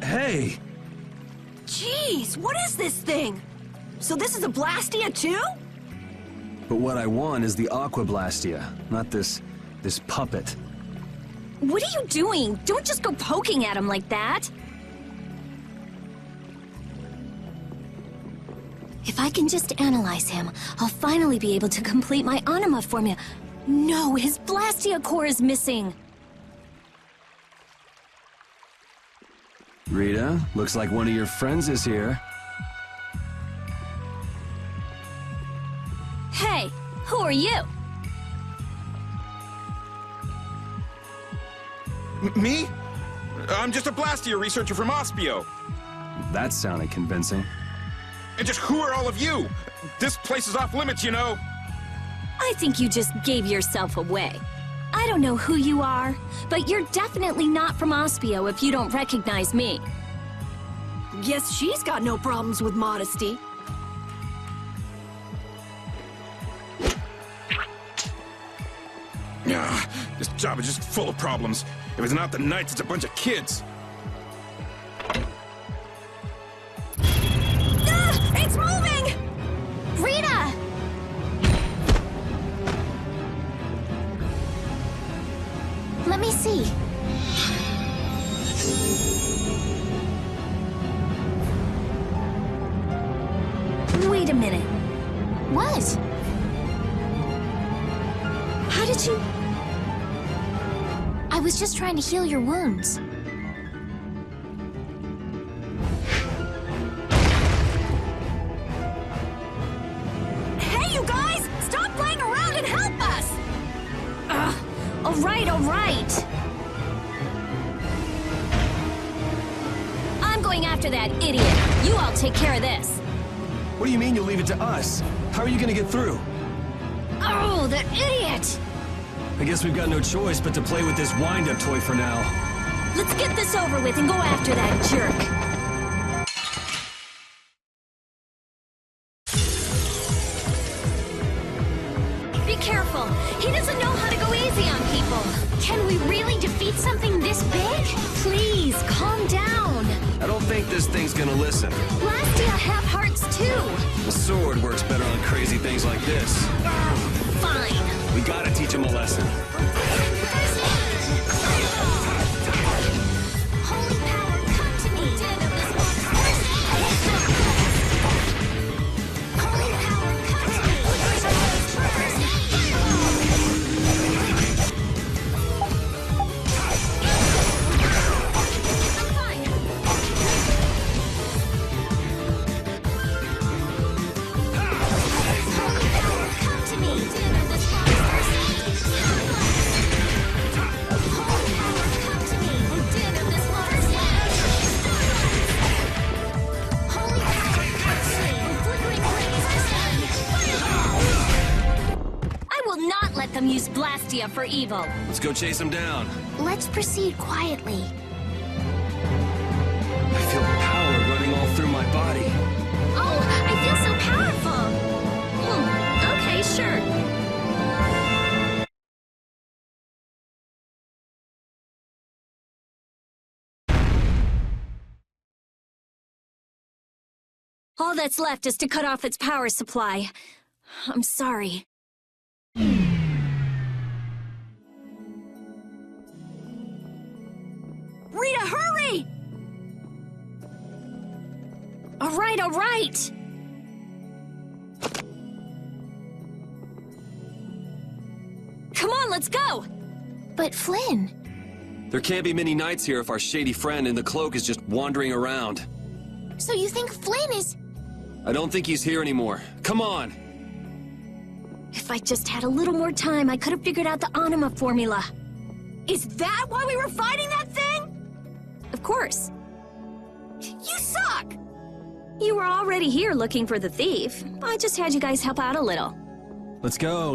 Hey! Jeez, what is this thing? So this is a Blastia too? But what I want is the Aqua Blastia, not this puppet. What are you doing? Don't just go poking at him like that. If I can just analyze him, I'll finally be able to complete my Anima formula. No, his Blastia core is missing. Rita, looks like one of your friends is here. Hey, who are you? Me? I'm just a Blastia researcher from Ospio. That sounded convincing. And just who are all of you? This place is off limits, you know. I think you just gave yourself away. I don't know who you are, but you're definitely not from Ospio if you don't recognize me. Guess she's got no problems with modesty. This job is just full of problems. If it's not the Knights, it's a bunch of kids. It's moving! Rita! Let me see. Wait a minute. What? How did you... I was just trying to heal your wounds. Hey, you guys! Stop playing around and help us! All right, all right. I'm going after that idiot. You all take care of this. What do you mean you'll leave it to us? How are you gonna get through? Oh, the idiot! I guess we've got no choice but to play with this wind-up toy for now. Let's get this over with and go after that jerk. Be careful. He doesn't know how to go easy on people. Can we really defeat something this big? Please, calm down. I don't think this thing's gonna listen. Blastia have hearts too. The sword works better on crazy things like this. Fine. We gotta teach him a lesson. Holy power, come to me. Holy power, come to me. I'm fine. Holy power, come to me. Let them use Blastia for evil. Let's go chase him down. Let's proceed quietly. I feel power running all through my body. Oh, I feel so powerful. Okay, sure. All that's left is to cut off its power supply. I'm sorry. Rita, hurry! All right. Come on, let's go! But Flynn... There can't be many Knights here if our shady friend in the cloak is just wandering around. So you think Flynn is... I don't think he's here anymore. Come on! If I just had a little more time, I could have figured out the Anima formula. Is that why we were fighting that thing? Of course. You suck! You were already here looking for the thief. I just had you guys help out a little. Let's go.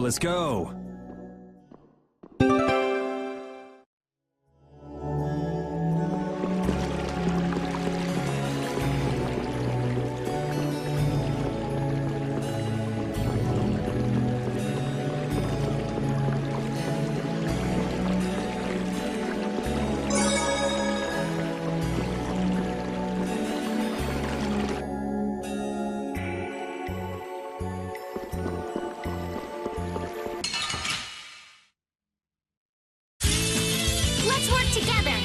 Let's work together.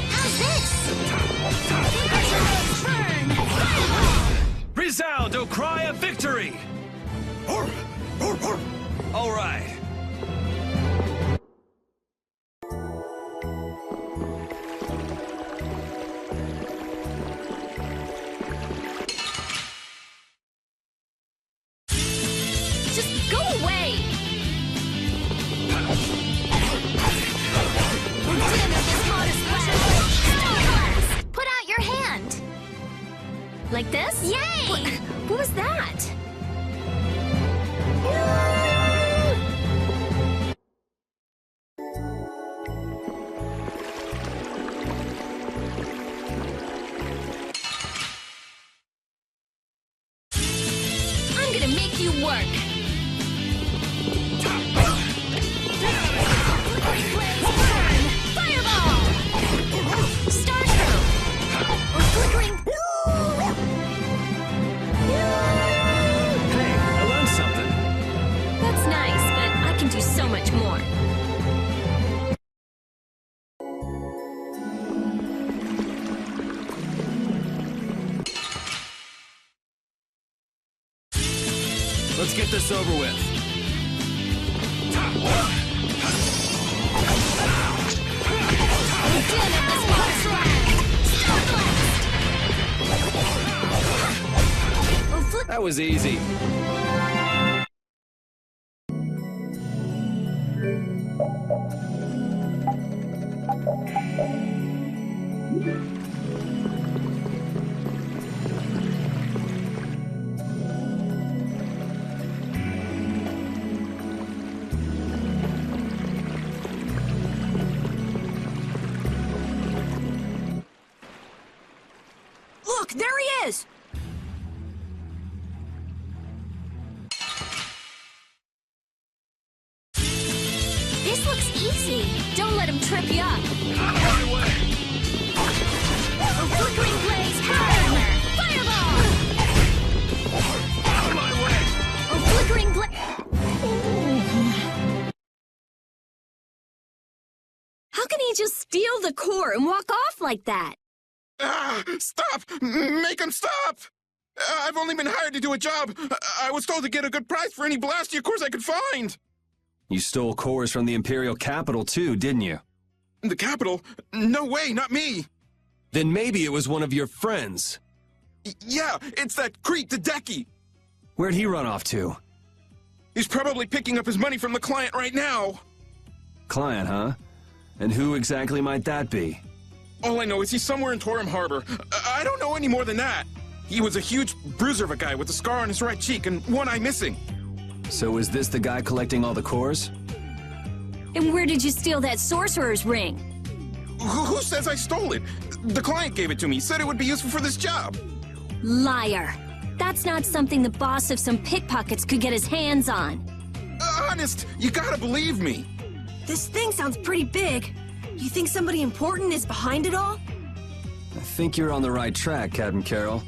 How's this? Resound, O cry of victory! All right. Just go away! Put out your hand! Like this? Yay! What was that? I'm gonna make you work! Fireball! Star Throw! Or flickering... Hey, I learned something. That's nice, but I can do so much more. Let's get this over with. Again at this monster land! Star Blast! Oh, flick... That was easy. Look, there he is! This looks easy. Don't let him trip you up. A flickering blaze burn! Fireball! Out of my way! A flickering blaze... How can he just steal the core and walk off like that? Stop! Make him stop! I've only been hired to do a job. I was told to get a good price for any Blastia cores I could find. You stole cores from the Imperial capital too, didn't you? The capital? No way, not me. Then maybe it was one of your friends. Yeah, it's that creep, Hideki. Where'd he run off to? He's probably picking up his money from the client right now. Client, huh? And who exactly might that be? All I know is he's somewhere in Torum Harbor. I don't know any more than that. He was a huge bruiser of a guy with a scar on his right cheek and one eye missing. So is this the guy collecting all the cores? And where did you steal that sorcerer's ring? Who says I stole it? The client gave it to me, said it would be useful for this job. Liar. That's not something the boss of some pickpockets could get his hands on. Honest, you gotta believe me. This thing sounds pretty big. You think somebody important is behind it all? I think you're on the right track, Captain Carroll.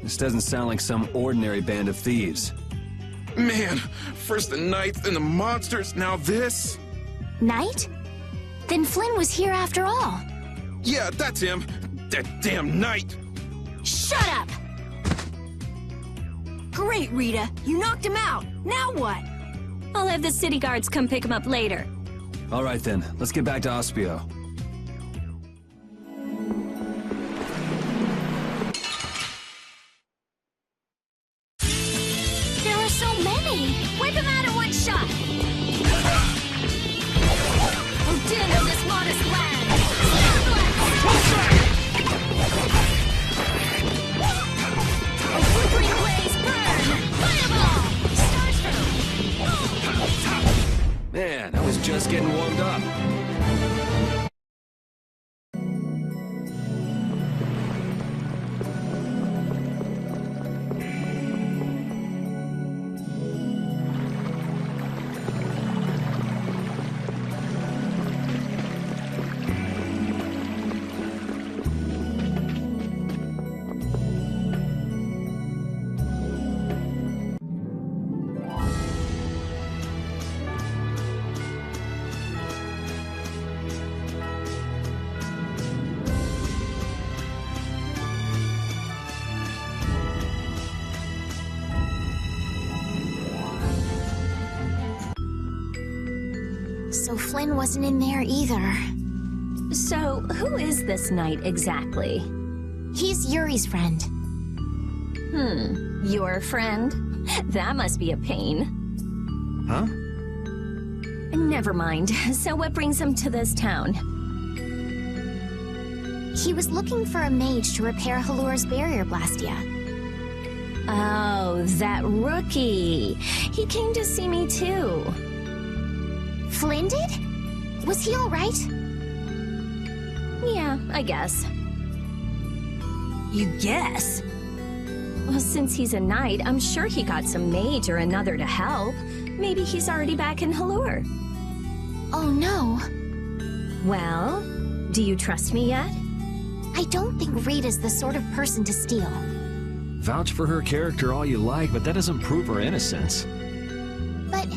This doesn't sound like some ordinary band of thieves. Man, first the knights, then the monsters, now this. Knight? Then Flynn was here after all. Yeah, that's him. That damn knight. Shut up! Great, Rita. You knocked him out. Now what? I'll have the city guards come pick him up later. All right then, let's get back to Aspio. There are so many! Wipe him out in one shot! Oh, din of this modest land! A flickering blaze burn! Fireball! Starstrom! Man, I was just getting warmed up. So Flynn wasn't in there either. So, who is this knight exactly? He's Yuri's friend. Your friend? That must be a pain. Huh? Never mind. So what brings him to this town? He was looking for a mage to repair Halur's barrier blastia. Oh, that rookie. He came to see me too. Flynn did? Was he all right? Yeah, I guess. You guess? Well, since he's a knight, I'm sure he got some mage or another to help. Maybe he's already back in Halur. Oh no. Well, do you trust me yet? I don't think Rita's the sort of person to steal. Vouch for her character all you like, but that doesn't prove her innocence. But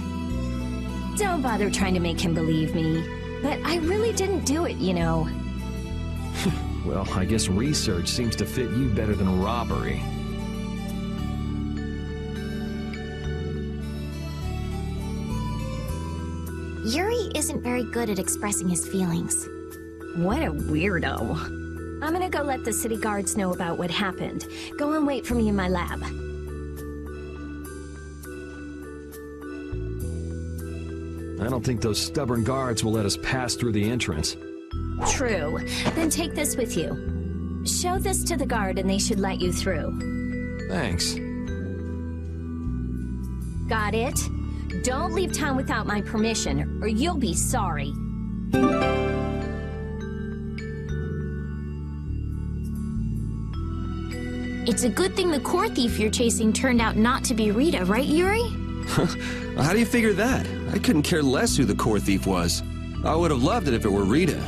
Don't bother trying to make him believe me. But I really didn't do it, you know. Well, I guess research seems to fit you better than robbery. Yuri isn't very good at expressing his feelings. What a weirdo. I'm gonna go let the city guards know about what happened. Go and wait for me in my lab. I don't think those stubborn guards will let us pass through the entrance. True. Then take this with you. Show this to the guard and they should let you through. Thanks. Got it? Don't leave town without my permission, or you'll be sorry. It's a good thing the core thief you're chasing turned out not to be Rita, right, Yuri? How do you figure that? I couldn't care less who the core thief was. I would have loved it if it were Rita.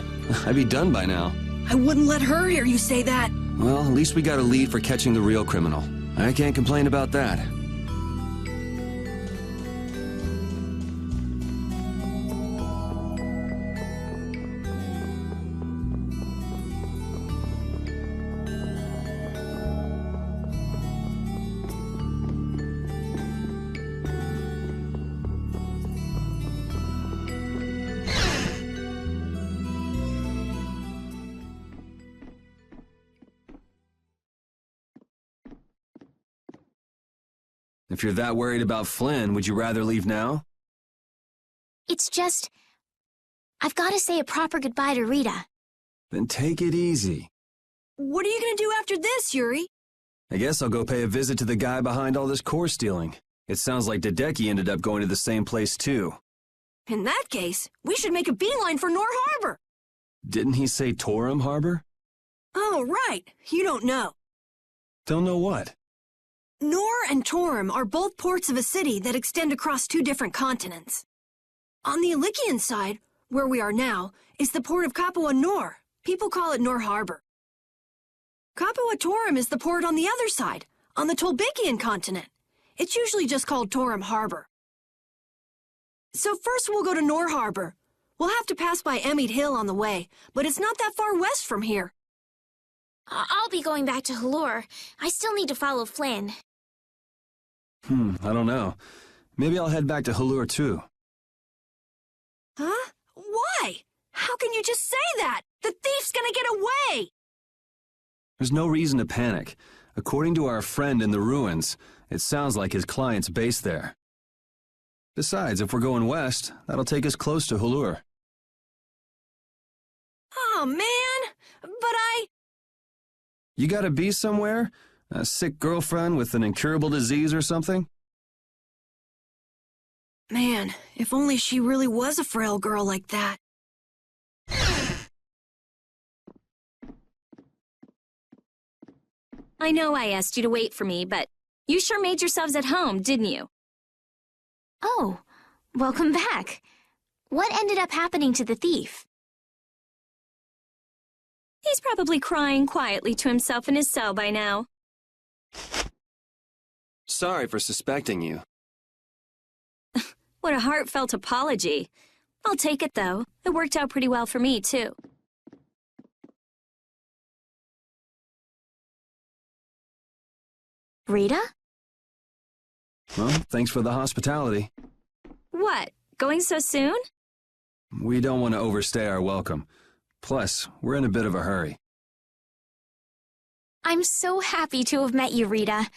I'd be done by now. I wouldn't let her hear you say that. Well, at least we got a lead for catching the real criminal. I can't complain about that. If you're that worried about Flynn, would you rather leave now? It's just... I've got to say a proper goodbye to Rita. Then take it easy. What are you gonna do after this, Yuri? I guess I'll go pay a visit to the guy behind all this core stealing. It sounds like Hideki ended up going to the same place too. In that case, we should make a beeline for Nor Harbor. Didn't he say Torum Harbor? Oh, right. You don't know. Don't know what. Nor and Torum are both ports of a city that extend across two different continents. On the Ilikian side, where we are now, is the port of Capua Nor. People call it Nor Harbor. Capua Torum is the port on the other side, on the Tolbikian continent. It's usually just called Torum Harbor. So first we'll go to Nor Harbor. We'll have to pass by Emmett Hill on the way, but it's not that far west from here. I'll be going back to Halur. I still need to follow Flynn. I don't know. Maybe I'll head back to Halur too. Huh? Why? How can you just say that? The thief's gonna get away! There's no reason to panic. According to our friend in the ruins, it sounds like his client's based there. Besides, if we're going west, that'll take us close to Halur. Oh, man! But You gotta be somewhere? A sick girlfriend with an incurable disease or something? Man, if only she really was a frail girl like that. I know I asked you to wait for me, but you sure made yourselves at home, didn't you? Oh, welcome back. What ended up happening to the thief? He's probably crying quietly to himself in his cell by now. Sorry for suspecting you. What a heartfelt apology. I'll take it, though. It worked out pretty well for me, too. Rita? Well, thanks for the hospitality. What? Going so soon? We don't want to overstay our welcome. Plus, we're in a bit of a hurry. I'm so happy to have met you, Rita.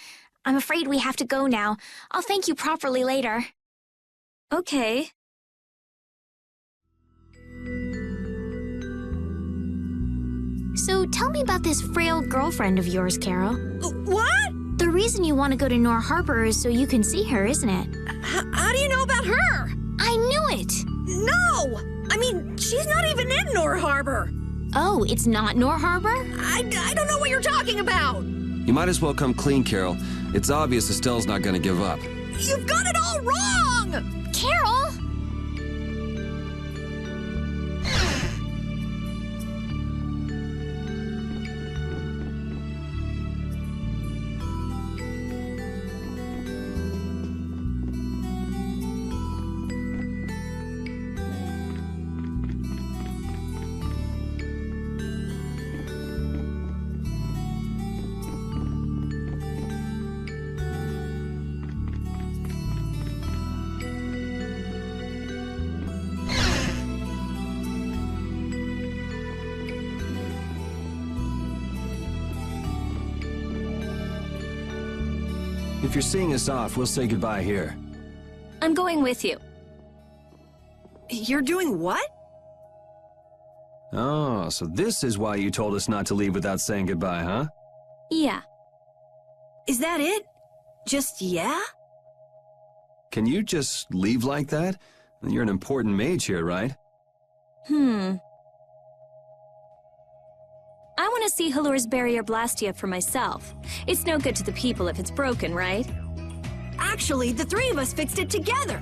I'm afraid we have to go now. I'll thank you properly later. Okay. So tell me about this frail girlfriend of yours, Carol. What? The reason you want to go to Nor Harbor is so you can see her, isn't it? How do you know about her? I knew it! No! I mean, she's not even in Nor Harbor. Oh, it's not Nor Harbor? I don't know what you're talking about. You might as well come clean, Carol. It's obvious Estelle's not going to give up. You've got it all wrong! Carol! If you're seeing us off, we'll say goodbye here. I'm going with you. You're doing what? Oh, so this is why you told us not to leave without saying goodbye, huh? Yeah. Is that it? Just yeah? Can you just leave like that? You're an important mage here, right? I want to see Halur's Barrier Blastia for myself. It's no good to the people if it's broken, right? Actually, the three of us fixed it together.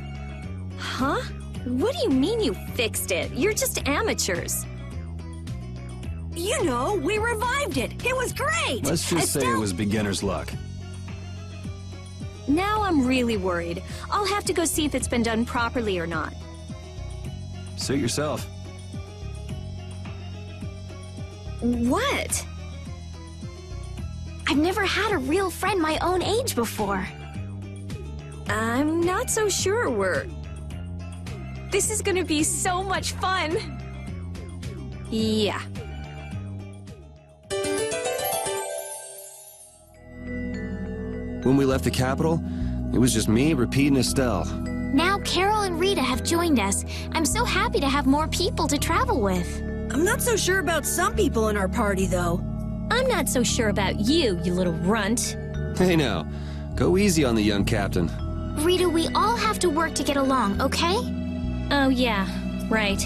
Huh? What do you mean you fixed it? You're just amateurs. You know, we revived it. It was great. Let's just say it was beginner's luck. Now I'm really worried. I'll have to go see if it's been done properly or not. Suit yourself. What? I've never had a real friend my own age before. I'm not so sure This is gonna be so much fun. Yeah. When we left the capital, it was just me, Repeat, and Estelle. Now Carol and Rita have joined us. I'm so happy to have more people to travel with. I'm not so sure about some people in our party, though. I'm not so sure about you, you little runt. Hey now, go easy on the young captain. Rita, we all have to work to get along, okay? Oh yeah, right.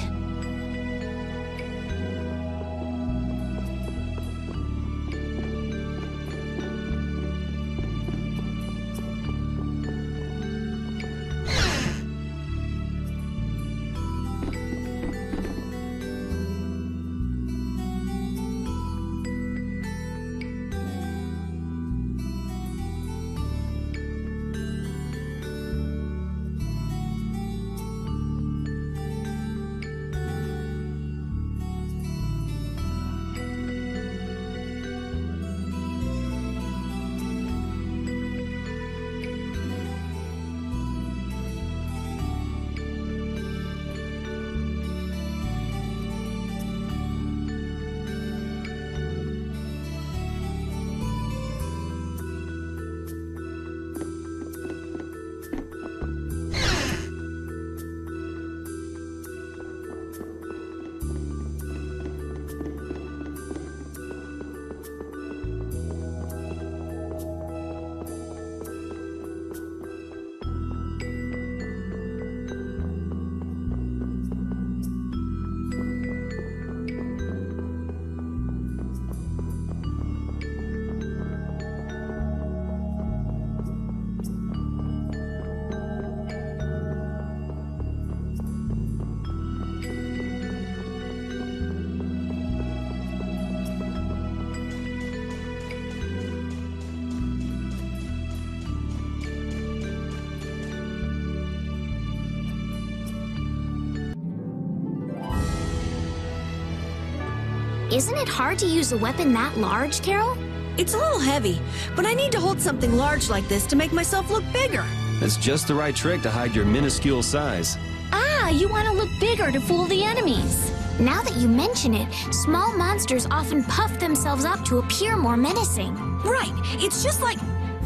Isn't it hard to use a weapon that large, Carol? It's a little heavy, but I need to hold something large like this to make myself look bigger. That's just the right trick to hide your minuscule size. Ah, Yeah, you want to look bigger to fool the enemies. Now that you mention it, small monsters often puff themselves up to appear more menacing. Right, it's just like...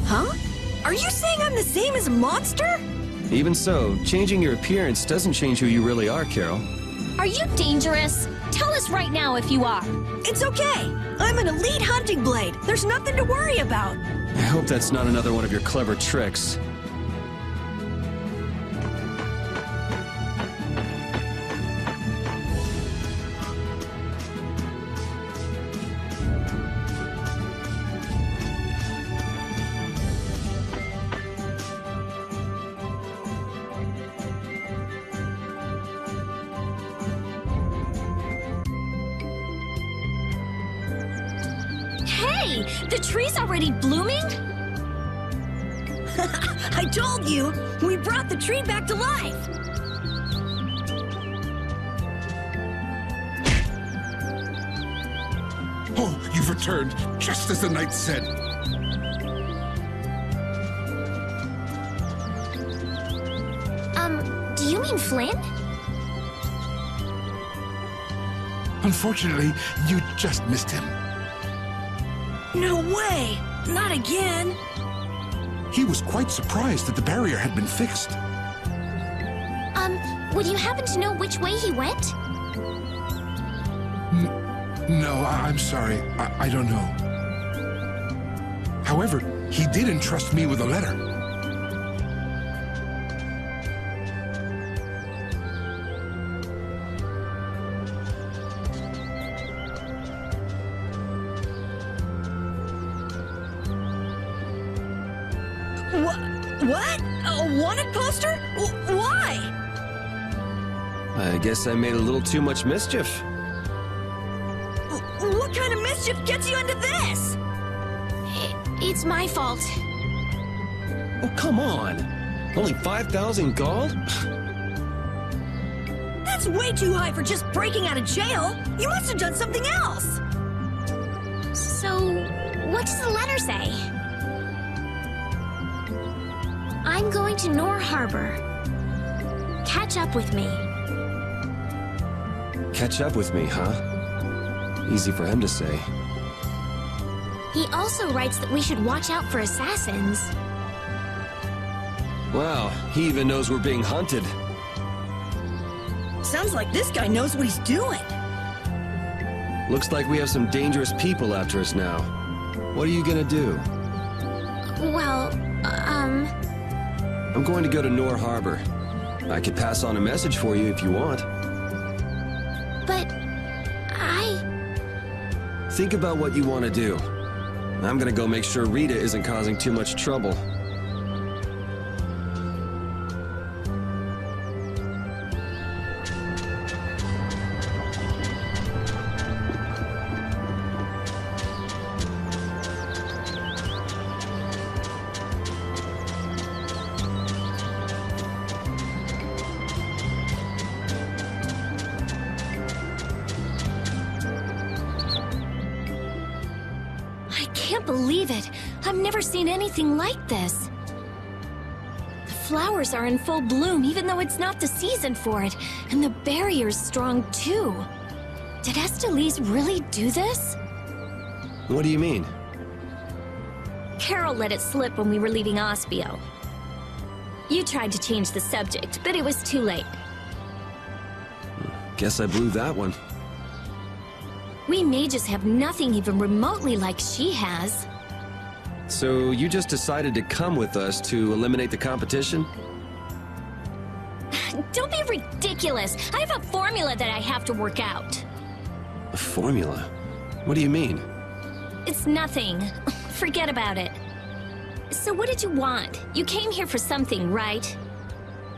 Huh? Are you saying I'm the same as a monster? Even so, changing your appearance doesn't change who you really are, Carol. Are you dangerous? Tell us right now if you are. It's okay. I'm an elite hunting blade. There's nothing to worry about. I hope that's not another one of your clever tricks. Hey, the tree's already blooming? I told you, we brought the tree back to life. Oh, you've returned, just as the knight said. Do you mean Flynn? Unfortunately, you just missed him. No way! Not again! He was quite surprised that the barrier had been fixed. Would you happen to know which way he went? No, I'm sorry. I don't know. However, he did entrust me with a letter. What? A wanted poster? Why? I guess I made a little too much mischief. What kind of mischief gets you into this? It's my fault. Oh, come on. Only 5,000 gold? That's way too high for just breaking out of jail. You must have done something else. So, what does the letter say? I'm going to Nor Harbor. Catch up with me. Catch up with me, huh? Easy for him to say. He also writes that we should watch out for assassins. Wow, he even knows we're being hunted. Sounds like this guy knows what he's doing. Looks like we have some dangerous people after us now. What are you gonna do? Well, I'm going to go to Nor Harbor. I could pass on a message for you if you want. but Think about what you want to do. I'm gonna go make sure Rita isn't causing too much trouble. I can't believe it. I've never seen anything like this. The flowers are in full bloom even though it's not the season for it, and the barrier's strong too. Did Estellise really do this? What do you mean? Carol let it slip when we were leaving Ospio. You tried to change the subject, but it was too late. Guess I blew that one. We mages have nothing even remotely like she has. So you just decided to come with us to eliminate the competition? Don't be ridiculous. I have a formula that I have to work out. A formula? What do you mean? It's nothing. Forget about it. So what did you want? You came here for something, right?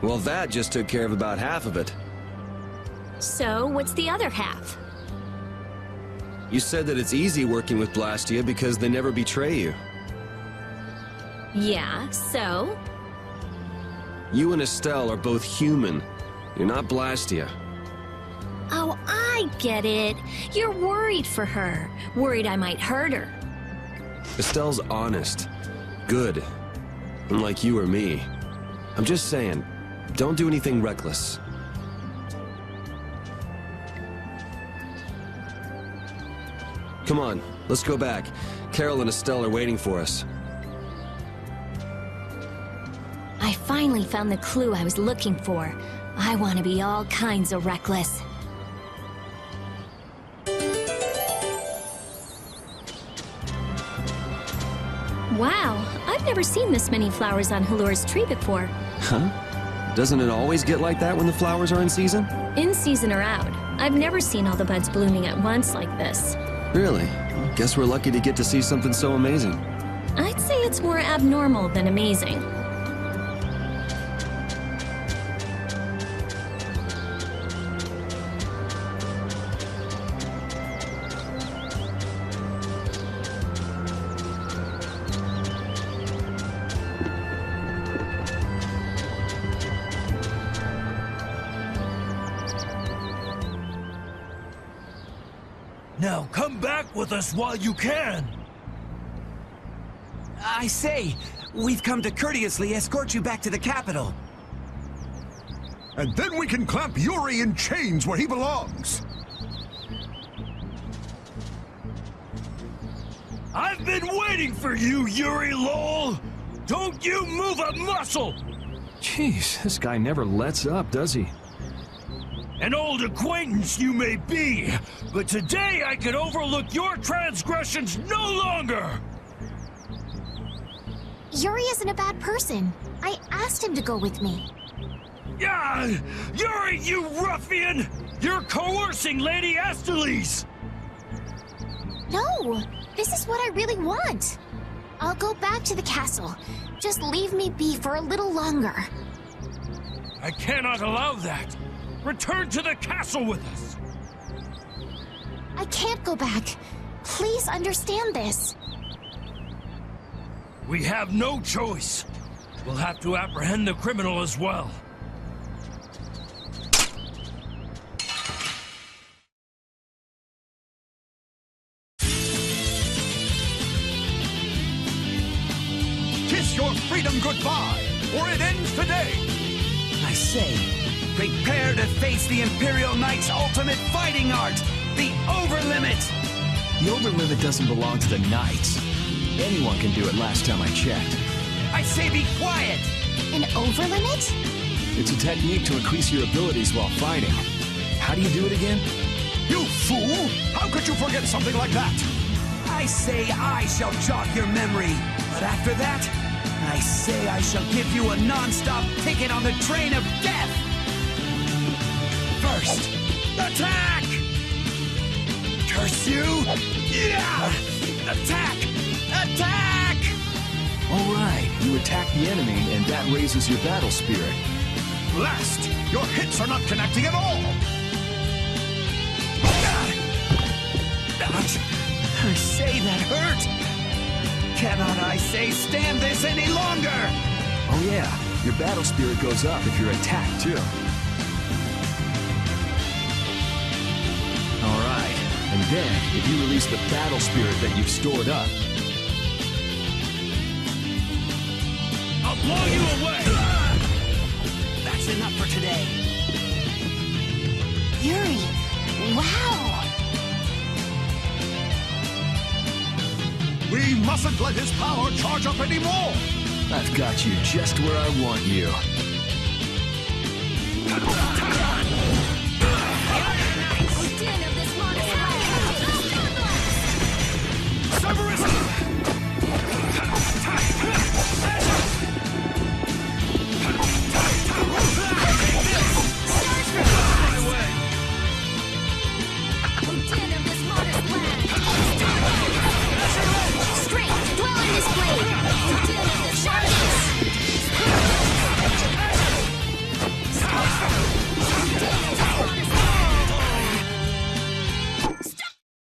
Well, that just took care of about half of it. So what's the other half? You said that it's easy working with Blastia because they never betray you. Yeah, so? You and Estelle are both human. You're not Blastia. Oh, I get it. You're worried for her. Worried I might hurt her. Estelle's honest. Good. Unlike you or me. I'm just saying, don't do anything reckless. Come on, let's go back. Carol and Estelle are waiting for us. I finally found the clue I was looking for. I want to be all kinds of reckless. Wow, I've never seen this many flowers on Halur's tree before. Huh? Doesn't it always get like that when the flowers are in season? In season or out, I've never seen all the buds blooming at once like this. Really? Guess we're lucky to get to see something so amazing. I'd say it's more abnormal than amazing. Now come back with us while you can! I say, we've come to courteously escort you back to the capital. And then we can clamp Yuri in chains where he belongs. I've been waiting for you, Yuri Lowell! Don't you move a muscle! Jeez, this guy never lets up, does he? An old acquaintance you may be, but today I can overlook your transgressions no longer! Yuri isn't a bad person. I asked him to go with me. Yeah, Yuri, you ruffian! You're coercing Lady Astalis! No, this is what I really want. I'll go back to the castle. Just leave me be for a little longer. I cannot allow that. Return to the castle with us. I can't go back. Please understand this. We have no choice. We'll have to apprehend the criminal as well. Kiss your freedom goodbye, or it ends today. I say, prepare to face the Imperial Knight's ultimate fighting art, the Overlimit! The Overlimit doesn't belong to the Knights. Anyone can do it last time I checked. I say be quiet! An overlimit? It's a technique to increase your abilities while fighting. How do you do it again? You fool! How could you forget something like that? I say I shall jog your memory, but after that, I say I shall give you a non-stop ticket on the train of death! First, attack! Curse you! Yeah! Attack! Attack! All right, you attack the enemy, and that raises your battle spirit. Blast! Your hits are not connecting at all! Ouch! I say that hurt! Cannot I say stand this any longer? Oh yeah, your battle spirit goes up if you're attacked too. All right, and then if you release the battle spirit that you've stored up, I'll blow you away! That's enough for today. Yuri, wow! We mustn't let his power charge up anymore! I've got you just where I want you.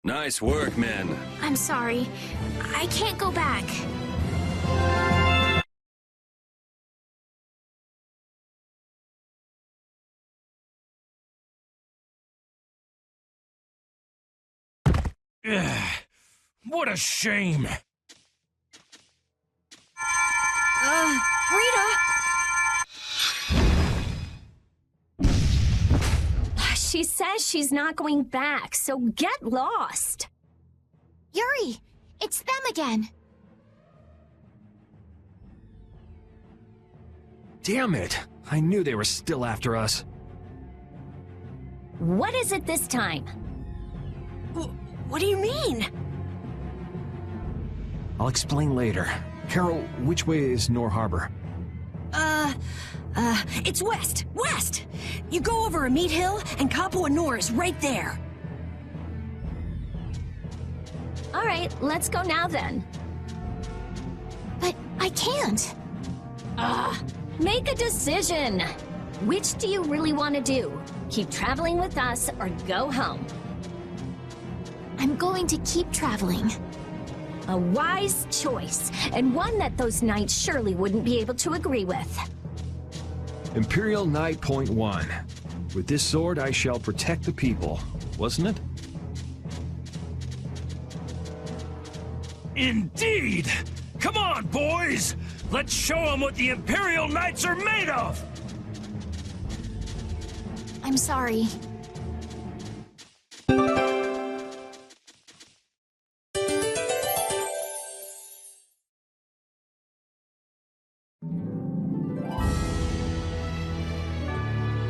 Nice work, men. I'm sorry. I can't go back. What a shame. Rita! She says she's not going back, so get lost. Yuri! It's them again! Damn it! I knew they were still after us. What is it this time? What do you mean? I'll explain later. Carol, which way is Nor Harbor? It's west! West! You go over Amid Hill, and Kapua Nor is right there. All right, let's go now then. But I can't. Make a decision. Which do you really want to do? Keep traveling with us or go home? I'm going to keep traveling. A wise choice, and one that those knights surely wouldn't be able to agree with. Imperial Knight Point 1. With this sword I shall protect the people, wasn't it? Indeed! Come on, boys! Let's show them what the Imperial Knights are made of! I'm sorry.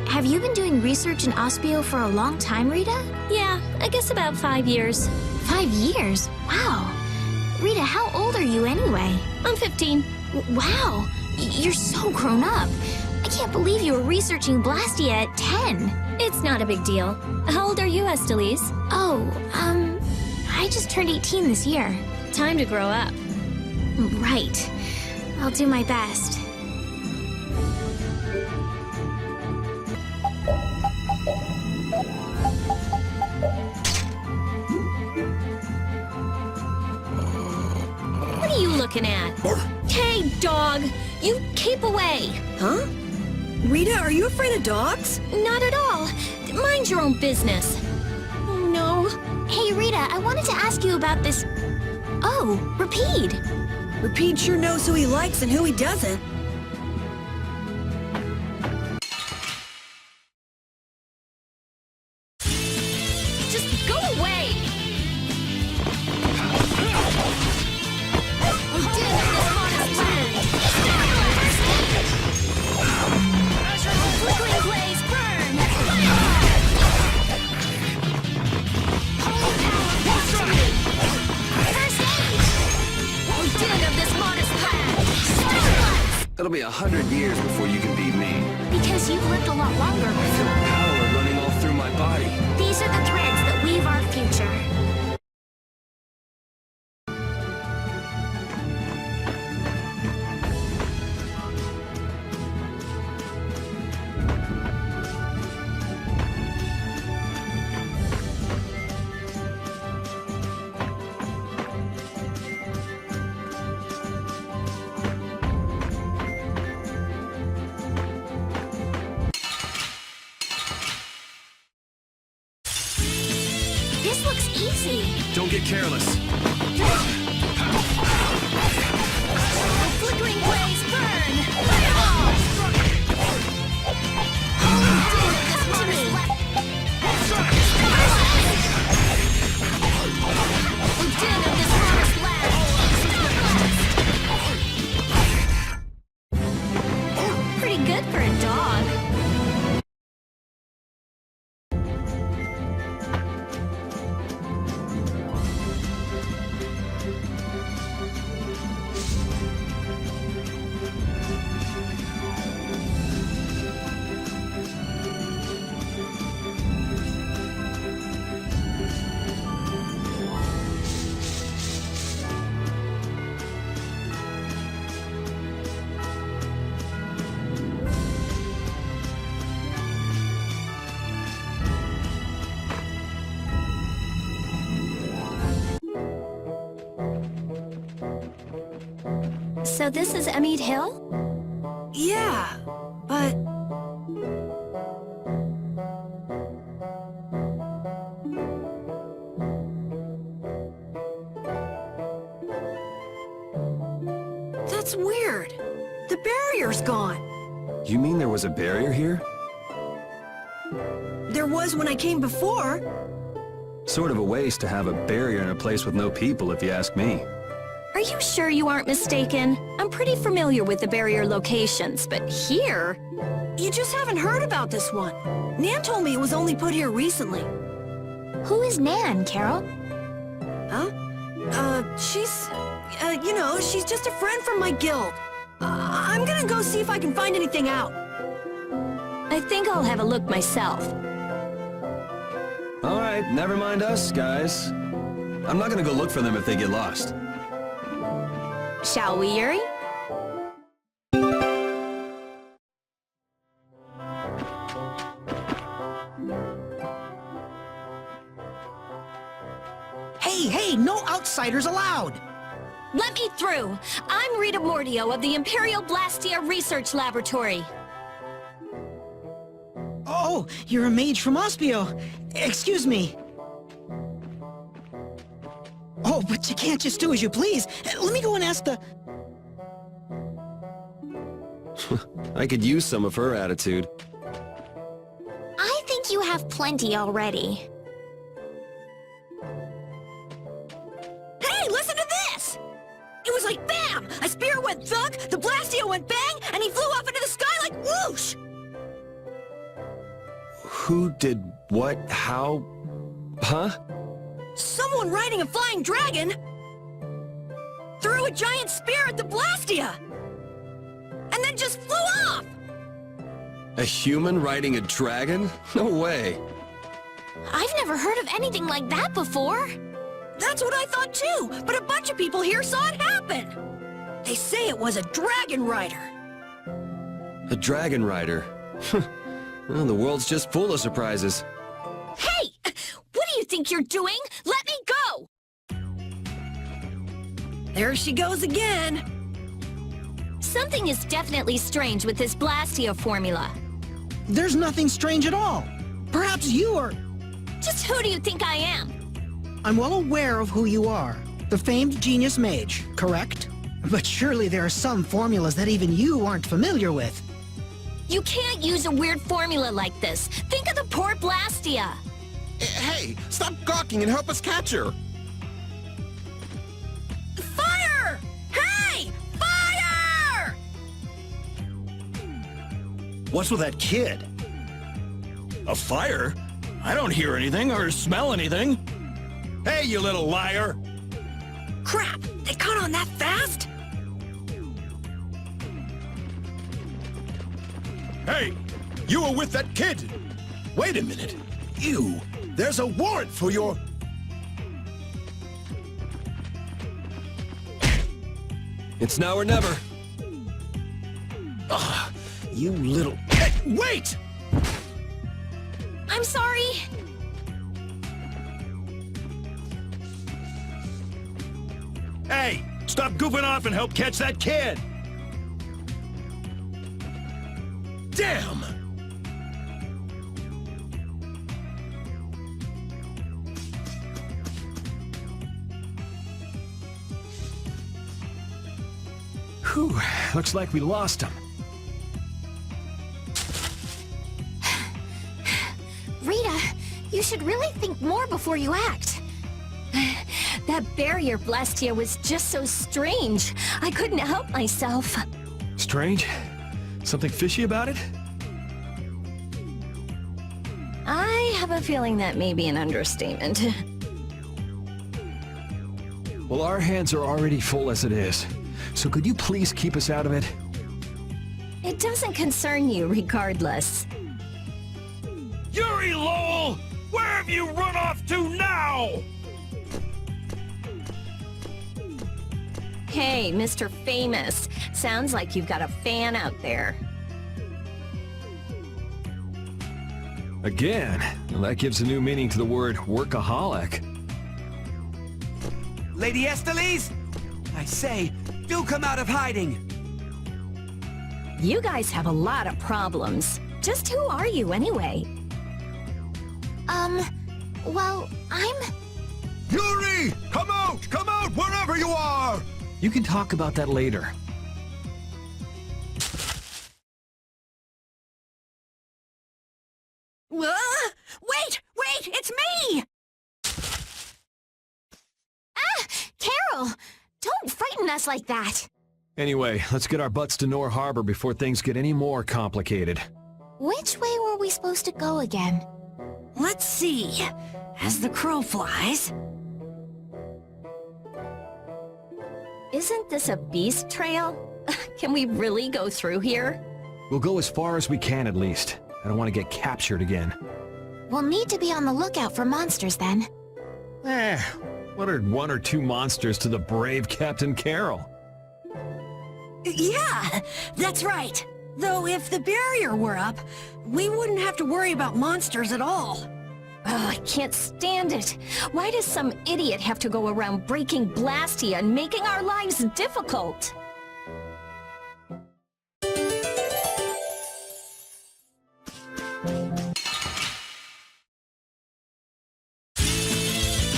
Have you been doing research in Ospio for a long time, Rita? Yeah, I guess about 5 years. 5 years? Wow. Rita, how old are you anyway? I'm 15. Wow, you're so grown up. I can't believe you were researching Blastia at 10. It's not a big deal. How old are you, Estelize? Oh, I just turned 18 this year. Time to grow up. Right. I'll do my best. What are you looking at? Hey, dog! You keep away! Huh? Rita, are you afraid of dogs? Not at all. Mind your own business. Oh, no. Hey, Rita, I wanted to ask you about this... Oh, Rapide. Rapide sure knows who he likes and who he doesn't. Just go away! Flickering blaze, burn! Din of this modest land! It'll be 100 years before you can beat me. Because you've lived a lot longer. I feel power running all through my body. These are the threads that weave our future. This looks easy. Don't get careless. Flickering blaze, burn! Fireball! Come to me! Din of this modest land! Pretty good for a dog. So this is Amid Hill? Yeah, but... That's weird. The barrier's gone. You mean there was a barrier here? There was when I came before. Sort of a waste to have a barrier in a place with no people, if you ask me. Are you sure you aren't mistaken? I'm pretty familiar with the barrier locations, but here... You just haven't heard about this one. Nan told me it was only put here recently. Who is Nan, Carol? Huh? She's just a friend from my guild. I'm gonna go see if I can find anything out. I think I'll have a look myself. All right, never mind us, guys. I'm not gonna go look for them if they get lost. Shall we, Yuri? Hey, no outsiders allowed! Let me through! I'm Rita Mordio of the Imperial Blastia Research Laboratory. Oh, you're a mage from Ospio. Excuse me. Oh, but you can't just do as you please. Let me go and ask the... I could use some of her attitude. I think you have plenty already. Hey, listen to this! It was like BAM! A spear went thunk, the Blastio went bang, and he flew off into the sky like whoosh! Who did what? How? Huh? Someone riding a flying dragon threw a giant spear at the Blastia! And then just flew off! A human riding a dragon? No way. I've never heard of anything like that before. That's what I thought too, but a bunch of people here saw it happen. They say it was a dragon rider. A dragon rider? Well, the world's just full of surprises. Hey! What do you think you're doing? Let me go! There she goes again. Something is definitely strange with this Blastia formula. There's nothing strange at all. Perhaps you are... Just who do you think I am? I'm well aware of who you are. The famed genius mage, correct? But surely there are some formulas that even you aren't familiar with. You can't use a weird formula like this. Think of the poor Blastia. Hey, stop gawking and help us catch her! Fire! Hey! Fire! What's with that kid? A fire? I don't hear anything or smell anything. Hey, you little liar! Crap! They caught on that fast? Hey, you were with that kid! Wait a minute. There's a warrant for your... It's now or never. You little... Hey, wait! I'm sorry. Hey, stop goofing off and help catch that kid! Damn! Whew, looks like we lost him. Rita, you should really think more before you act. That barrier Blastia was just so strange. I couldn't help myself. Strange? Something fishy about it? I have a feeling that may be an understatement. Well, our hands are already full as it is. So could you please keep us out of it? It doesn't concern you regardless. Yuri Lowell! Where have you run off to now? Hey, Mr. Famous. Sounds like you've got a fan out there. Again? Well, that gives a new meaning to the word workaholic. Lady Estellise, I say, do come out of hiding. You guys have a lot of problems. Just who are you anyway? Well, I'm... Yuri! Come out! Come out, wherever you are! You can talk about that later. Wait! It's me! us like that. Anyway, let's get our butts to Nor Harbor before things get any more complicated. Which way were we supposed to go again? Let's see. As the crow flies. Isn't this a beast trail? Can we really go through here? We'll go as far as we can at least. I don't want to get captured again. We'll need to be on the lookout for monsters then. What are 1 or 2 monsters to the brave Captain Carroll? Yeah, that's right. Though if the barrier were up, we wouldn't have to worry about monsters at all. Oh, I can't stand it. Why does some idiot have to go around breaking Blastia and making our lives difficult?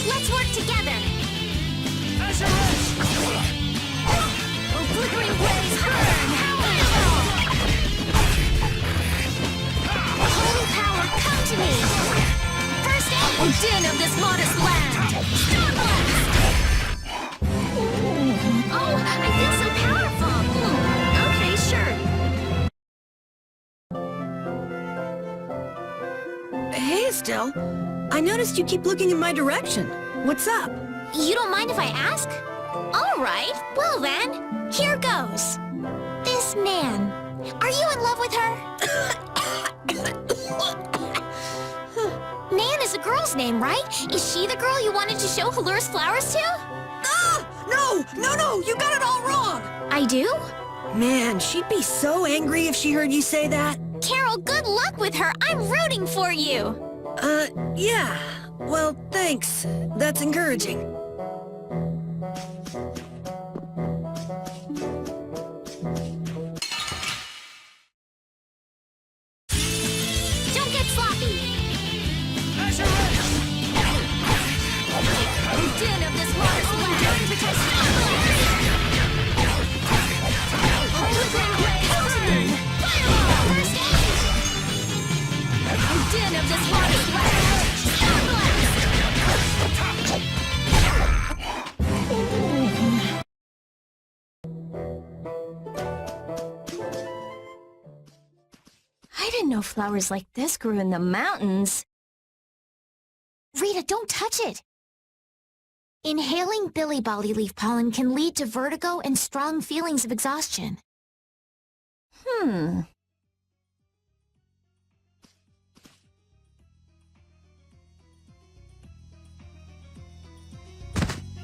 Let's work together. Oh, flickering blaze, burn! Holy power, come to me. First aid. Oh, din of this modest land! Star Blast. Oh, I feel so powerful! Okay, sure. Hey, Estelle. I noticed you keep looking in my direction. What's up? You don't mind if I ask? All right, well then, here goes. This Nan, are you in love with her? Nan is a girl's name, right? Is she the girl you wanted to show Halur's flowers to? Ah! No, you got it all wrong! I do? Man, she'd be so angry if she heard you say that. Carol, good luck with her. I'm rooting for you. Yeah. Well, thanks. That's encouraging. Don't get sloppy. Din of this modest land! Flickering blaze, burn! First aid. Oh, din of this modest land! Star Blast. I didn't know flowers like this grew in the mountains. Rita, don't touch it. Inhaling Billy Bolly leaf pollen can lead to vertigo and strong feelings of exhaustion. Hey,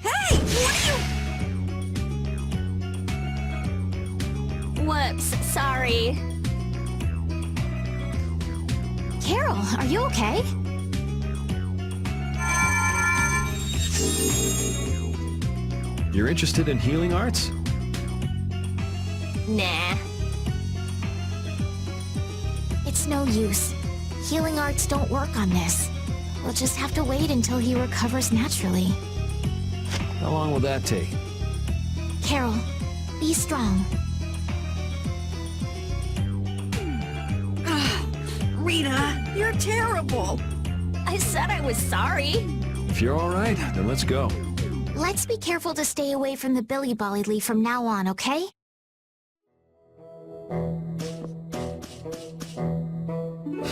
what are you... Whoops, sorry. Carol, are you okay? You're interested in healing arts? Nah. It's no use. Healing arts don't work on this. We'll just have to wait until he recovers naturally. How long will that take? Carol, be strong. Rita, you're terrible. I said I was sorry. If you're all right, then let's go. Let's be careful to stay away from the Billy Bolly leaf from now on, okay?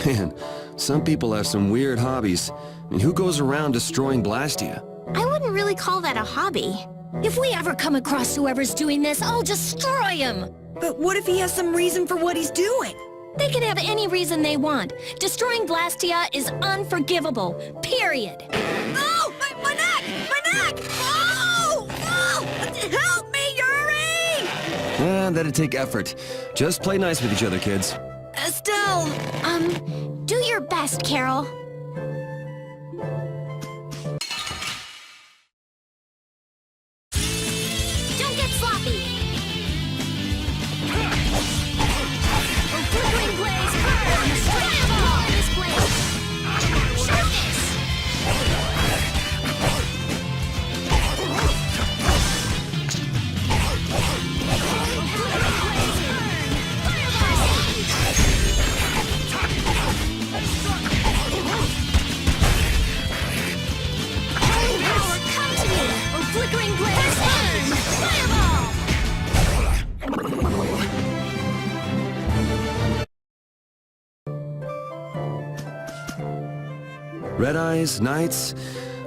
Man, some people have some weird hobbies. I mean, who goes around destroying Blastia? I wouldn't really call that a hobby. If we ever come across whoever's doing this, I'll destroy him! But what if he has some reason for what he's doing? They can have any reason they want. Destroying Blastia is unforgivable. Period. Oh! My neck! My neck! Oh! Oh! Help me, Yuri! That'd take effort. Just play nice with each other, kids. Estelle! Do your best, Carol. Don't get sloppy. Flickering blaze, burn! Fireball in this place. Sharpness. Red Eyes, Knights.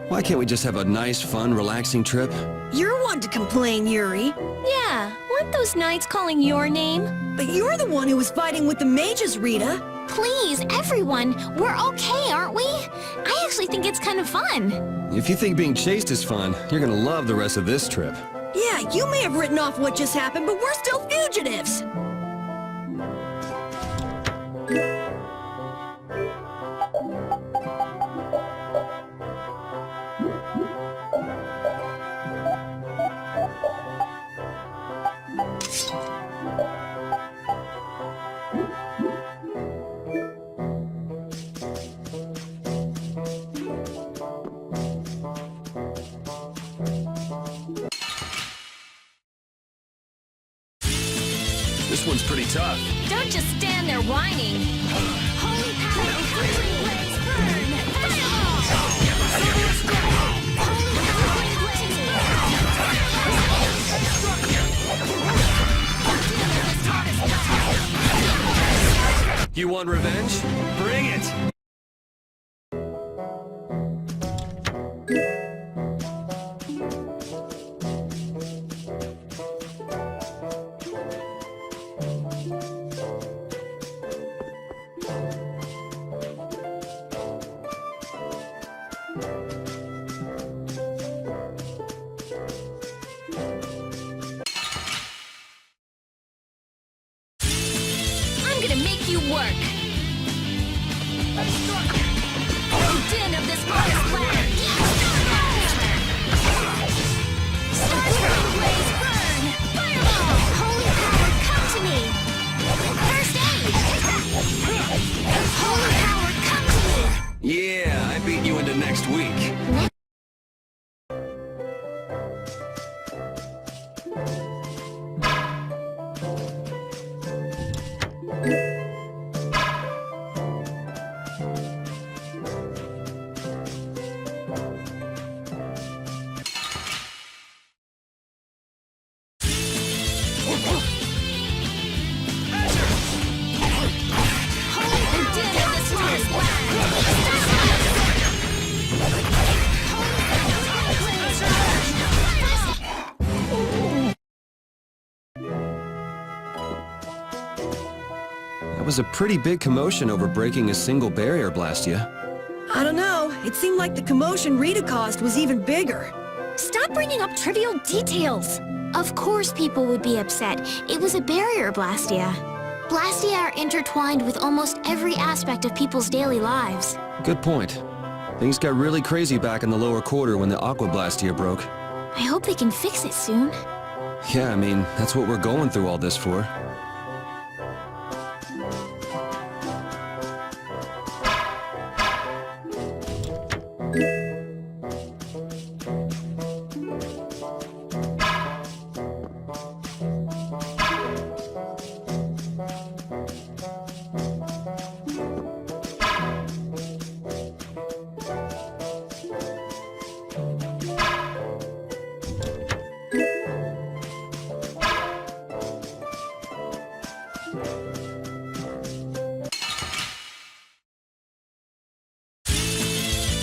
Why can't we just have a nice, fun, relaxing trip? You're one to complain, Yuri. Yeah, weren't those knights calling your name? But you're the one who was fighting with the mages, Rita. Please, everyone, we're okay, aren't we? I actually think it's kind of fun. If you think being chased is fun, you're gonna love the rest of this trip. Yeah, you may have written off what just happened, but we're still fugitives. This one's pretty tough. Don't just stand there whining. Holy power, flickering blaze, burn! Fireball! Holy flickering blaze, burn! You want revenge? Bring it! I'm gonna make you work. Oh, din of this forest land. Starspring blaze, burn! Fireball! Holy power, come to me! First aid! Holy power, come to me! Yeah, I beat you into next week. Holy din of this forest land. That was a pretty big commotion over breaking a single barrier, Blastia. I don't know. It seemed like the commotion Rita caused was even bigger. Stop bringing up trivial details. Of course people would be upset. It was a barrier, Blastia. Blastia are intertwined with almost every aspect of people's daily lives. Good point. Things got really crazy back in the lower quarter when the Aqua Blastia broke. I hope they can fix it soon. Yeah, I mean, that's what we're going through all this for.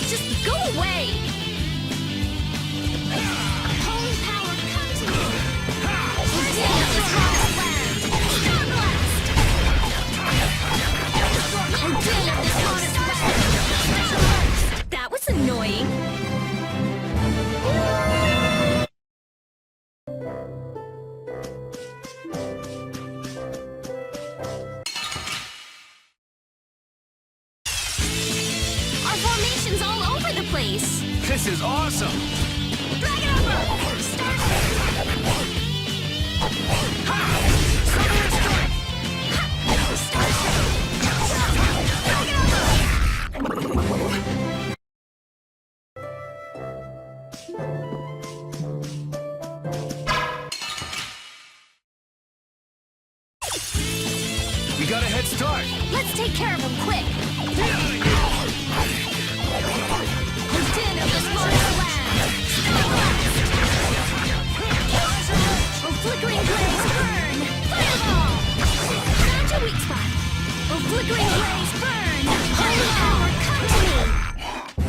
Just go away! Holy power, come to me! Oh, din of this forest land. Star blast! Oh, din of this forest land. That was annoying. Our formation's all over the place. This is awesome! Drag it over! Start! Southern strike! We got a head start! Let's take care of him quick! The din of this forest land! Oh, flickering blaze, burn! Fireball! Found your weak spot! Oh, flickering blaze, burn! Holy power, come to me!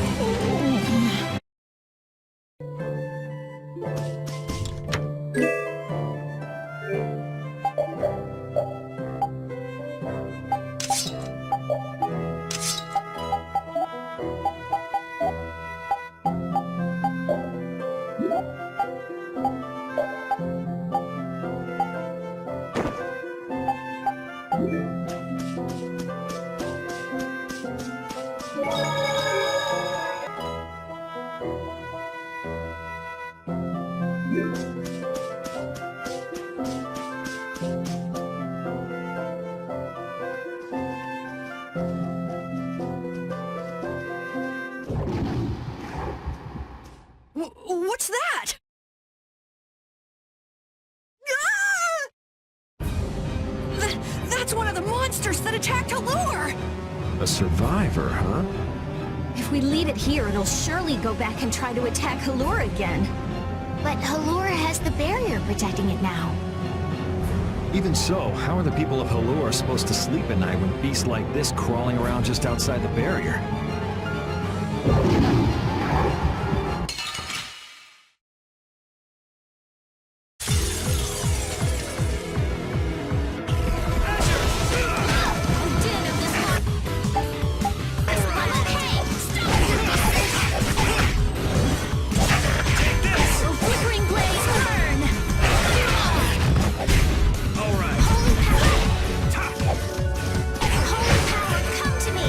What's that? Ah! That's one of the monsters that attacked Allure! A survivor, huh? If we leave it here, it'll surely go back and try to attack Halura again. But Halura has the barrier protecting it now. Even so, how are the people of Halure supposed to sleep at night when beasts like this crawling around just outside the barrier? Flickering blaze, burn! Holy power, come to me!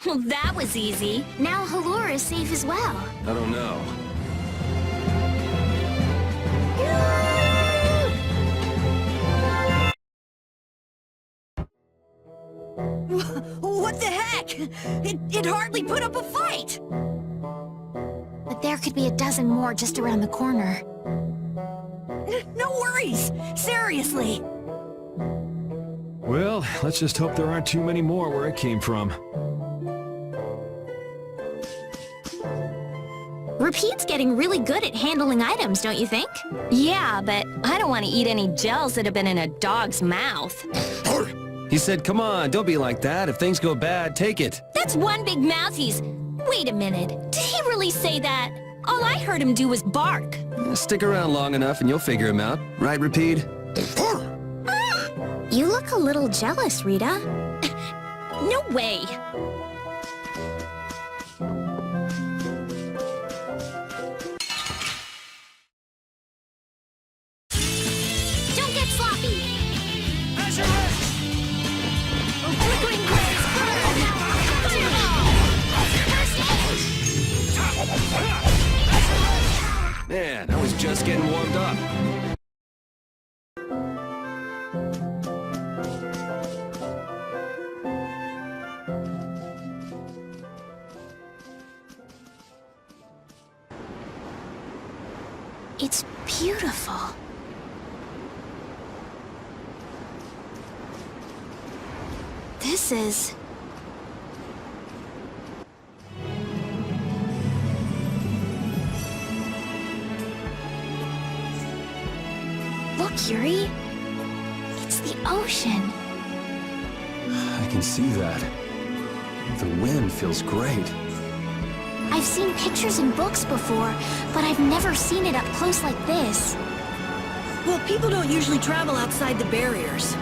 Well, that was easy. Now Halura is safe as well. I don't know. What the heck? It hardly put up a fight! But there could be a dozen more just around the corner. No worries! Seriously! Well, let's just hope there aren't too many more where it came from. Repeat's getting really good at handling items, don't you think? Yeah, but I don't want to eat any gels that have been in a dog's mouth. He said, come on, don't be like that. If things go bad, take it. That's one big mouth he's... Wait a minute. Did he really say that? All I heard him do was bark. Stick around long enough and you'll figure him out. Right, Rapide? You look a little jealous, Rita. No way. Don't get sloppy. Oh, flickering blaze, burn! Fireball! Man, I was just getting warmed up. It's beautiful. This is... Look, Yuri. It's the ocean. I can see that. The wind feels great. I've seen pictures in books before, but I've never seen it up close like this. Well, people don't usually travel outside the barriers.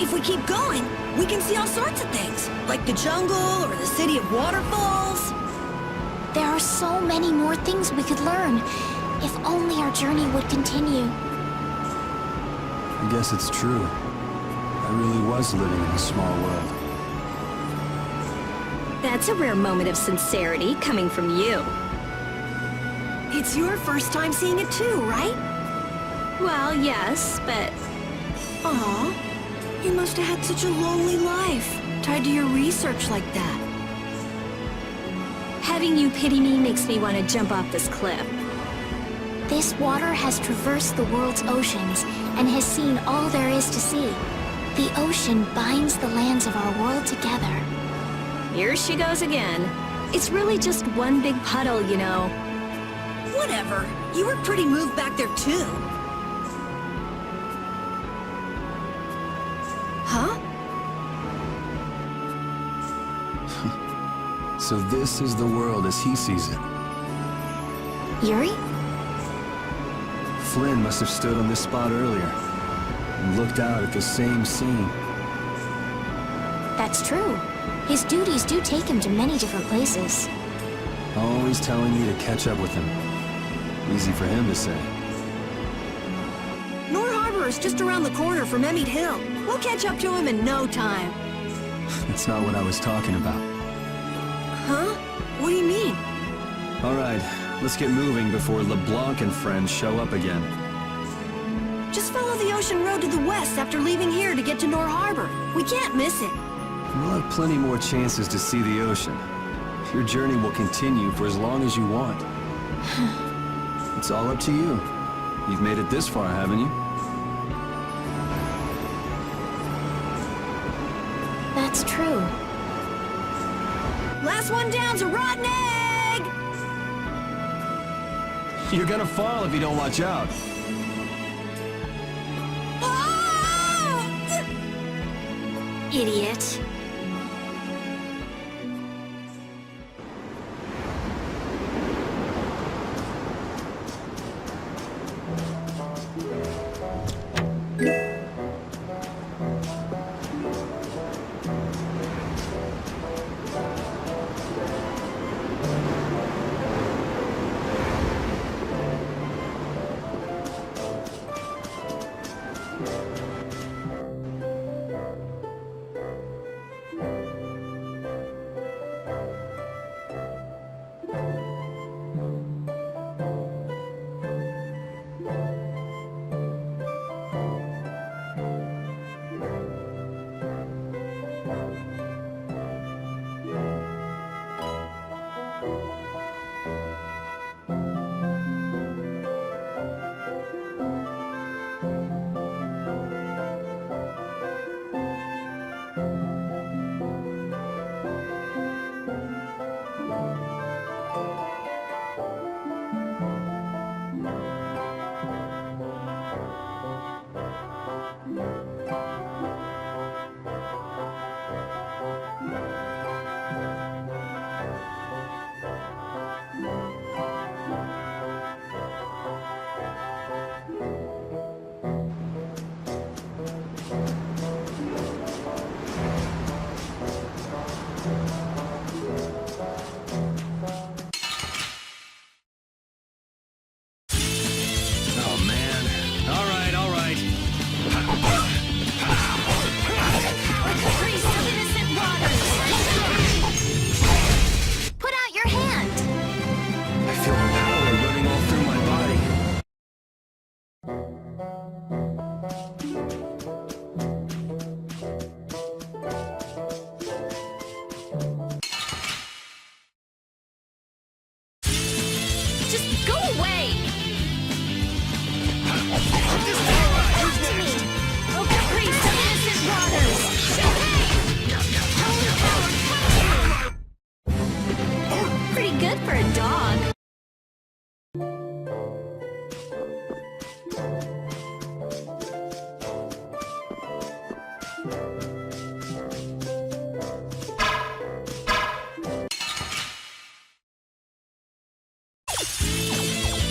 If we keep going, we can see all sorts of things, like the jungle or the city of waterfalls. There are so many more things we could learn, if only our journey would continue. I guess it's true. I really was living in a small world. That's a rare moment of sincerity coming from you. It's your first time seeing it too, right? Well, yes, but Aw, you must have had such a lonely life, tied to your research like that. having you pity me makes me want to jump off this cliff. This water has traversed the world's oceans and has seen all there is to see. The ocean binds the lands of our world together. Here she goes again. It's really just one big puddle, you know. Whatever. You were pretty moved back there, too. Huh? So this is the world as he sees it. Yuri? Flynn must have stood on this spot earlier and looked out at the same scene. That's true. His duties do take him to many different places. Always telling me to catch up with him. Easy for him to say. Nor Harbor is just around the corner from Emmett Hill. We'll catch up to him in no time. That's not what I was talking about. Huh? What do you mean? All right, let's get moving before LeBlanc and friends show up again. Just follow the ocean road to the west after leaving here to get to Nor Harbor. We can't miss it. We'll have plenty more chances to see the ocean. Your journey will continue for as long as you want. It's all up to you. You've made it this far, haven't you? That's true. Last one down's a rotten egg! You're gonna fall if you don't watch out. Ah! Idiot.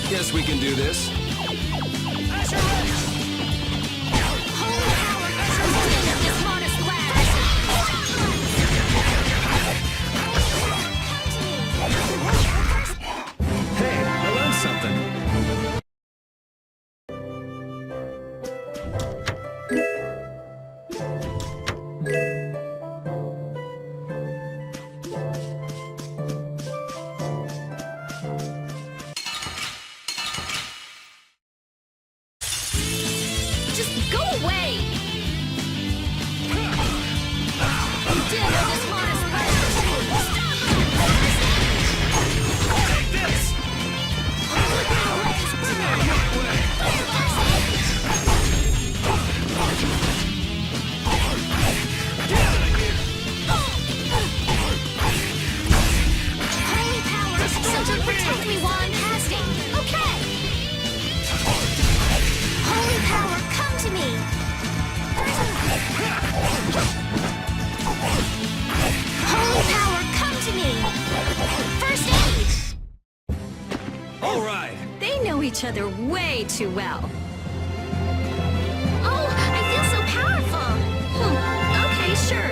Guess we can do this. Holy power, Asher of this modest Hey, I learned something. Just go away! You did know this modest Take this! Holy power, someone protect me while I'm casting. Okay. Holy power, come to me. Holy power, come to me. First aid. All right. They know each other way too well. Oh, I feel so powerful. Okay, sure.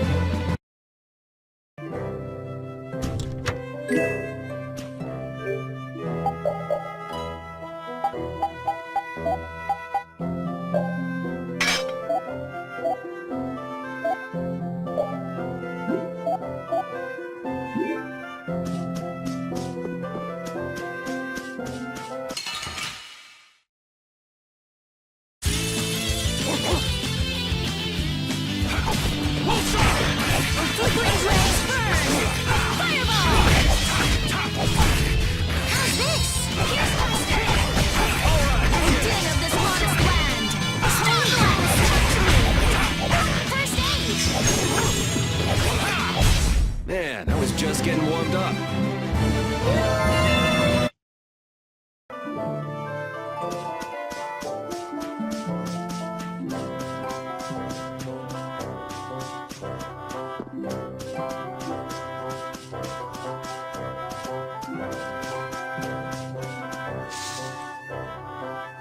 Flickering blaze, burn! Fireball! How's this? Here's faster! A din of this modest land! Stone blast! First aid! Man, I was just getting warmed up.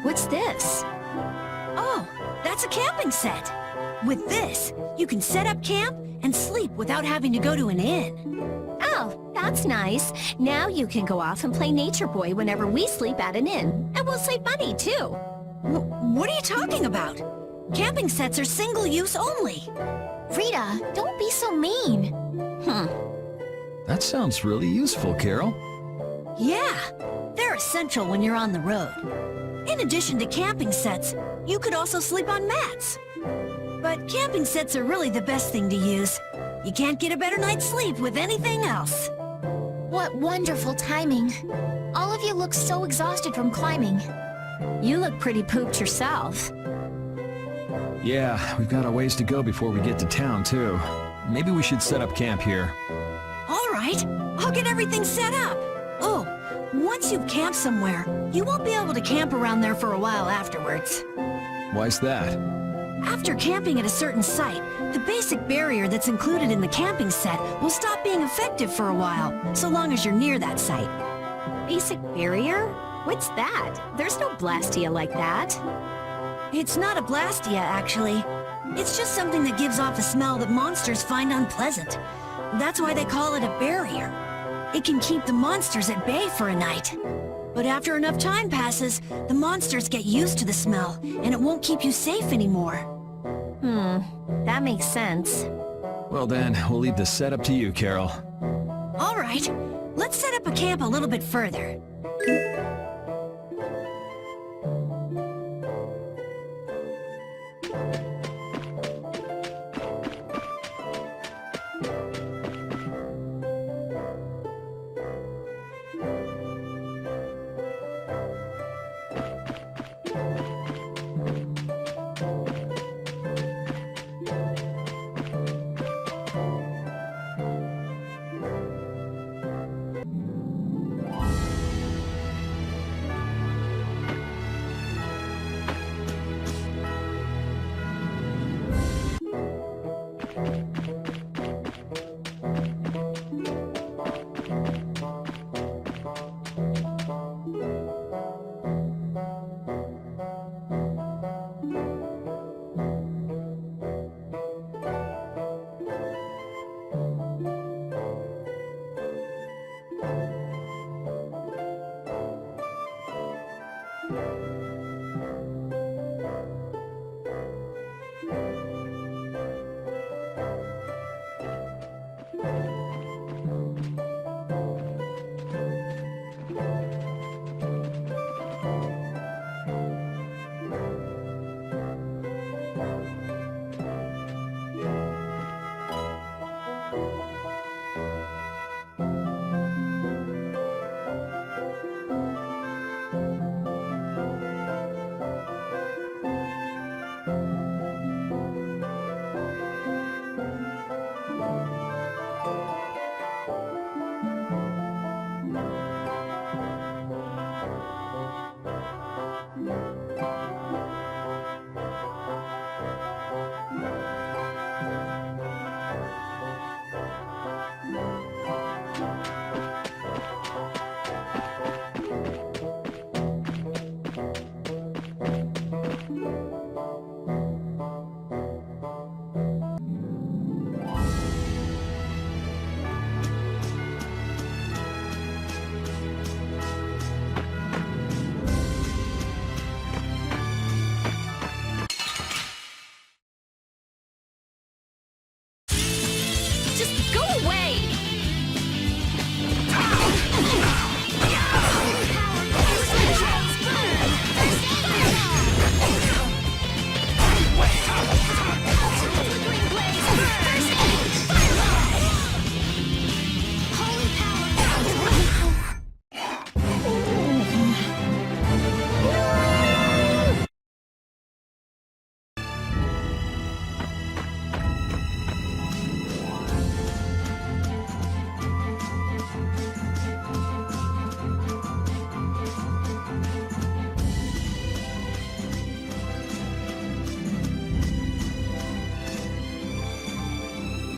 What's this? Oh, that's a camping set. With this, you can set up camp and sleep without having to go to an inn. Oh, that's nice. Now you can go off and play Nature Boy whenever we sleep at an inn. And we'll save money, too. What are you talking about? Camping sets are single-use only. Rita, don't be so mean. That sounds really useful, Carol. Yeah, they're essential when you're on the road. In addition to camping sets, you could also sleep on mats. But camping sets are really the best thing to use. You can't get a better night's sleep with anything else. What wonderful timing. All of you look so exhausted from climbing. You look pretty pooped yourself. Yeah, we've got a ways to go before we get to town, too. Maybe we should set up camp here. All right, I'll get everything set up. Oh, once you've camped somewhere, you won't be able to camp around there for a while afterwards. Why's that? After camping at a certain site, the basic barrier that's included in the camping set will stop being effective for a while, so long as you're near that site. Basic barrier? What's that? There's no Blastia like that. It's not a Blastia, actually. It's just something that gives off a smell that monsters find unpleasant. That's why they call it a barrier. It can keep the monsters at bay for a night. But after enough time passes, the monsters get used to the smell, and it won't keep you safe anymore. That makes sense. Well then, we'll leave the setup to you, Carol. All right, let's set up a camp a little bit further.